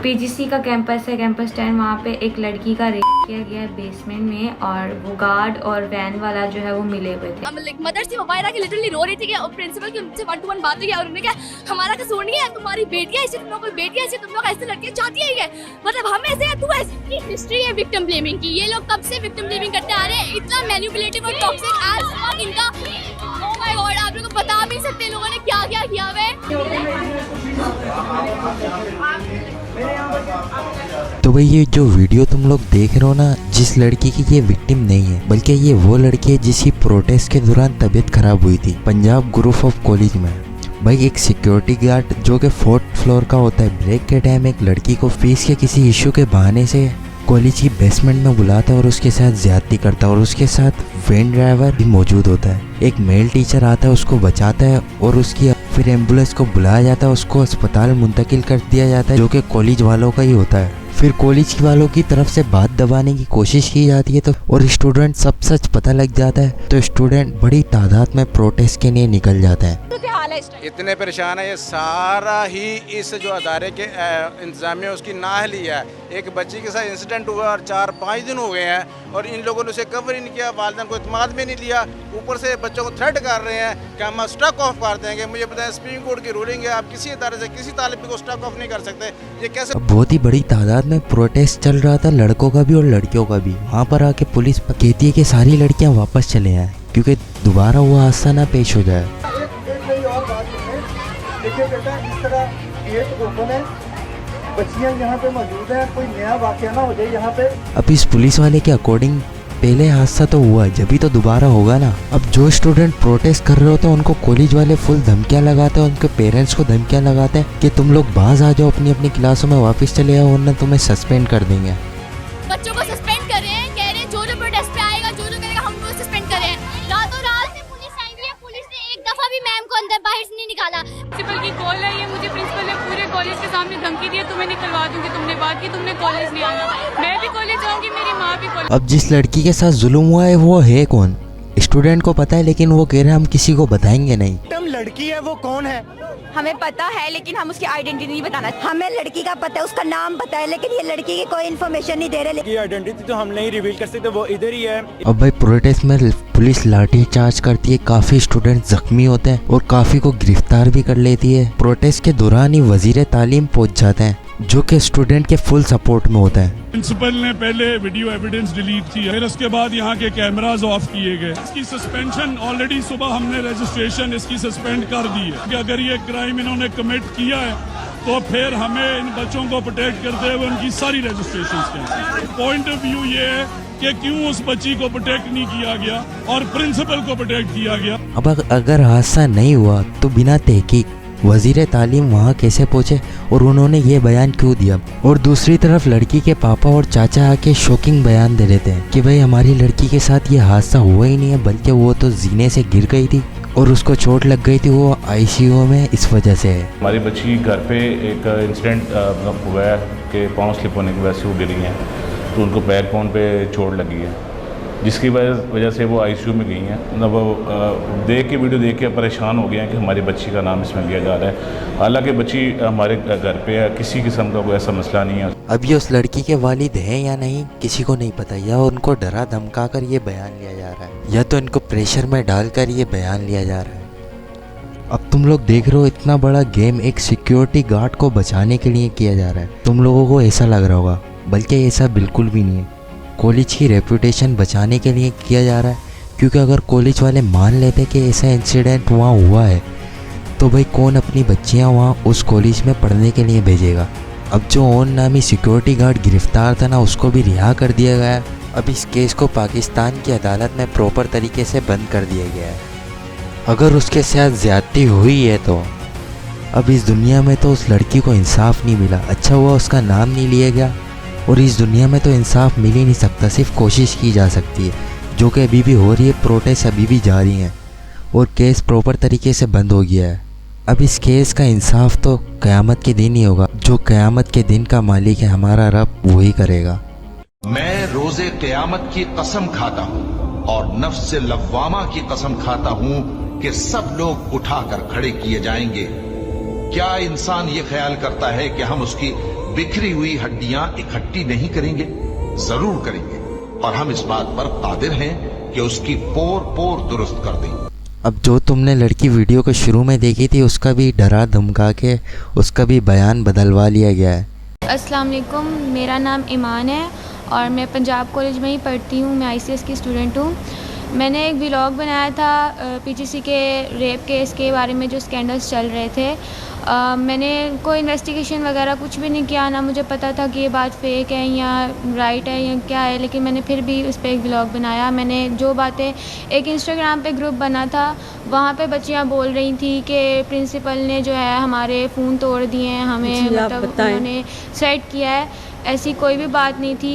PGC का campus है, campus 10, वहाँ पे एक लड़की का रेप किया गया है बेसमेंट में, और वो गार्ड और वैन वाला जो है वो मिले हुए थे। मदर से मोबाइल आके लिटरली रो रही थी कि प्रिंसिपल की उनसे 1 to 1 बात हुई और उन्होंने क्या हमारा कसूर नहीं है, तुम्हारी बेटियां ऐसी, तुम लोग कोई बेटियां ऐसी, तुम लोग ऐसे लड़कियां चाहती है, मतलब हम ऐसे हैं, तू ऐसी। हिस्ट्री है विक्टिम ब्लेमिंग की, ये लोग कब से विक्टिम ब्लेमिंग करते आ रहे हैं, इतना मैनिपुलेटिव और टॉक्सिक एज फक इनका। ओह माय गॉड, आप लोग को बता भी सकते हैं लोगों ने क्या क्या किया हुआ है। तो भाई ये जो वीडियो तुम लोग देख रहे हो ना, जिस लड़की की ये विक्टिम नहीं है, बल्कि ये वो लड़की है जिसकी प्रोटेस्ट के दौरान तबीयत खराब हुई थी पंजाब ग्रुप ऑफ कॉलेज में। भाई एक सिक्योरिटी गार्ड जो कि 4th फ्लोर का होता है, ब्रेक के टाइम एक लड़की को फीस के किसी इशू के बहाने से कॉलेज की बेसमेंट में बुलाता है और उसके साथ ज्यादती करता है, और उसके साथ वैन ड्राइवर भी मौजूद होता है। एक मेल टीचर आता है, उसको बचाता है, और उसकी फिर एम्बुलेंस को बुलाया जाता है, उसको अस्पताल मुंतकिल कर दिया जाता है, जो कि कॉलेज वालों का ही होता है। फिर कॉलेज वालों की तरफ से बात दबाने की कोशिश की जाती है, तो और स्टूडेंट सब सच पता लग जाता है, तो स्टूडेंट बड़ी तादाद में प्रोटेस्ट के लिए निकल जाता है। इतने परेशान है, ये सारा ही इस जो अदारे के इंतजामिया उसकी नाअहली है। एक बच्ची के साथ इंसिडेंट हुआ और 4-5 दिन हो गए हैं, और इन लोगों ने उसे कवर ही नहीं किया, वालिदैन को इत्मीनान में नहीं लिया, ऊपर से बच्चों को थ्रेट कर रहे हैं कि हम स्टक ऑफ कर देंगे। मुझे बताएं, सुप्रीम कोर्ट की रूलिंग है, आप किसी इदारे से किसी तालिब को स्टक ऑफ नहीं कर सकते। ये कैसे? बहुत ही बड़ी तादाद में प्रोटेस्ट चल रहा था, लड़कों का भी और लड़कियों का भी। वहाँ पर आके पुलिस कहती है कि सारी लड़कियाँ वापस चले आए, क्योंकि दोबारा वो हादसा ना पेश हो जाए। देखिए बेटा, इस तरह गेट ओपन है, बच्चियां यहाँ पे मौजूद हैं, कोई नया वाकया ना हो जाए यहाँ पे। अब इस पुलिस वाले के अकॉर्डिंग पहले हादसा तो हुआ, जब भी तो दोबारा होगा ना। अब जो स्टूडेंट प्रोटेस्ट कर रहे होते हैं उनको कॉलेज वाले फुल धमकियां लगाते हैं, उनके पेरेंट्स को धमकियां लगाते हैं कि तुम लोग बाहर आ जाओ, अपनी अपनी क्लासों में वापस चले आओ, वरना तुम्हें सस्पेंड कर देंगे। बच्चों को सस्पेंड कर रहे हैं, कह रहे हैं जो प्रोटेस्ट पे आएगा, जो करेगा हम लोग सस्पेंड कर रहे हैं। रातों रात से पुलिस आई हुई है, पुलिस ने एक दफा भी मैम को अंदर बाहर से नहीं निकाला। प्रिंसिपल की कॉल है, ये मुझे प्रिंसिपल ने पूरे कॉलेज के सामने धमकी दी है, तुम्हें निकलवा दूंगी, तुमने बात की, तुमने कॉलेज नहीं आना। मैं भी कॉलेज जाऊंगी, मेरी माँ भी कॉलेज। अब जिस लड़की के साथ जुल्म हुआ है वो है कौन, स्टूडेंट को पता है, लेकिन वो कह रहे हैं हम किसी को बताएंगे नहीं। तुम लड़की है, वो कौन है? हमें पता है, लेकिन हम उसकी आइडेंटिटी नहीं बताना। हमें लड़की का पता है, उसका नाम पता है, लेकिन ये लड़की की कोई इन्फॉर्मेशन नहीं दे रहे। ये आइडेंटिटी तो हम नहीं रिवील कर सकते, वो इधर ही है। अब भाई प्रोटेस्ट में पुलिस लाठी चार्ज करती है, काफी स्टूडेंट जख्मी होते हैं और काफी को गिरफ्तार भी कर लेती है। प्रोटेस्ट के दौरान ही वजीर तालीम पहुंच जाते हैं, जो कि स्टूडेंट के फुल सपोर्ट में होता है। प्रिंसिपल ने पहले वीडियो एविडेंस डिलीट किया, फिर उसके बाद यहाँ के कैमरास ऑफ किए गए। इसकी सस्पेंशन ऑलरेडी सुबह हमने रजिस्ट्रेशन इसकी सस्पेंड कर दी है कि अगर ये क्राइम इन्होंने कमिट किया है तो फिर हमें इन बच्चों को प्रोटेक्ट करते हुए उनकी सारी registration cancel. Point of view ये है कि क्यों उस बच्ची को प्रोटेक्ट नहीं किया गया और प्रिंसिपल को प्रोटेक्ट किया गया। अब अगर हादसा नहीं हुआ तो बिना तहकीक वजीर तालीम वहाँ कैसे पहुँचे और उन्होंने ये बयान क्यों दिया। और दूसरी तरफ लड़की के पापा और चाचा आके शॉकिंग बयान दे देते हैं कि भाई हमारी लड़की के साथ ये हादसा हुआ ही नहीं है, बल्कि वो तो जीने से गिर गई थी और उसको चोट लग गई थी, वो ICU में इस वजह से है। हमारी बच्ची घर पे एक इंसिडेंट हुआ है कि पाँव स्लिप होने की वजह से वो गिरी हैं, तो उनको बैकबोन पे चोट लगी है, जिसकी वजह से वो ICU में गई हैं। मतलब वो देख के वीडियो देख के परेशान हो गए हैं कि हमारी बच्ची का नाम इसमें लिया जा रहा है। हालांकि बच्ची हमारे घर पे है, किसी किस्म का कोई ऐसा मसला नहीं है। अब ये उस लड़की के वालिद हैं या नहीं किसी को नहीं पता, या उनको डरा धमका कर ये बयान लिया जा रहा है, या तो इनको प्रेशर में डालकर ये बयान लिया जा रहा है। अब तुम लोग देख रहे हो इतना बड़ा गेम एक सिक्योरिटी गार्ड को बचाने के लिए किया जा रहा है। तुम लोगों को ऐसा लग रहा होगा, बल्कि ऐसा बिल्कुल भी नहीं है। कॉलेज की रेपुटेशन बचाने के लिए किया जा रहा है, क्योंकि अगर कॉलेज वाले मान लेते कि ऐसा इंसिडेंट वहाँ हुआ है तो भाई कौन अपनी बच्चियाँ वहाँ उस कॉलेज में पढ़ने के लिए भेजेगा। अब जो ओन नामी सिक्योरिटी गार्ड गिरफ्तार था ना, उसको भी रिहा कर दिया गया है। अब इस केस को पाकिस्तान की अदालत में प्रॉपर तरीके से बंद कर दिया गया है। अगर उसके साथ ज्यादती हुई है तो अब इस दुनिया में तो उस लड़की को इंसाफ नहीं मिला। अच्छा हुआ उसका नाम नहीं लिया गया, और इस दुनिया में तो इंसाफ मिल ही नहीं सकता, सिर्फ कोशिश की जा सकती है, जो कि अभी भी हो रही है। प्रोटेस्ट अभी भी जारी हैं और केस प्रॉपर तरीके से बंद हो गया है। अब इस केस का इंसाफ तो क़यामत के दिन ही होगा, जो क़यामत के दिन का मालिक है हमारा रब, वही करेगा। मैं रोजे क़यामत की कसम खाता हूँ और नफ्स से लव्वामा की कसम खाता हूँ कि सब लोग उठाकर खड़े किए जाएंगे। क्या इंसान ये ख्याल करता है कि हम उसकी बिखरी हुई हड्डियां इकट्ठी नहीं करेंगे, जरूर करेंगे, और हम इस बात पर कादिर हैं कि उसकी पोर पोर दुरुस्त कर दें। अब जो तुमने लड़की वीडियो को शुरू में देखी थी उसका भी डरा धमका के उसका भी बयान बदलवा लिया गया है। अस्सलाम वालेकुम, मेरा नाम ईमान है और मैं पंजाब कॉलेज में ही पढ़ती हूँ। मैं ICS की स्टूडेंट हूँ। मैंने एक व्लॉग बनाया था PGC के रेप केस के बारे में जो स्कैंडल्स चल रहे थे। मैंने कोई इन्वेस्टिगेशन वगैरह कुछ भी नहीं किया, ना मुझे पता था कि ये बात फेक है या राइट है या क्या है, लेकिन मैंने फिर भी उस पर एक व्लॉग बनाया। मैंने जो बातें, एक इंस्टाग्राम पे ग्रुप बना था, वहाँ पे बच्चियाँ बोल रही थी कि प्रिंसिपल ने जो है हमारे फ़ोन तोड़ दिए हैं, हमें मतलब उन्होंने सेट किया है। ऐसी कोई भी बात नहीं थी।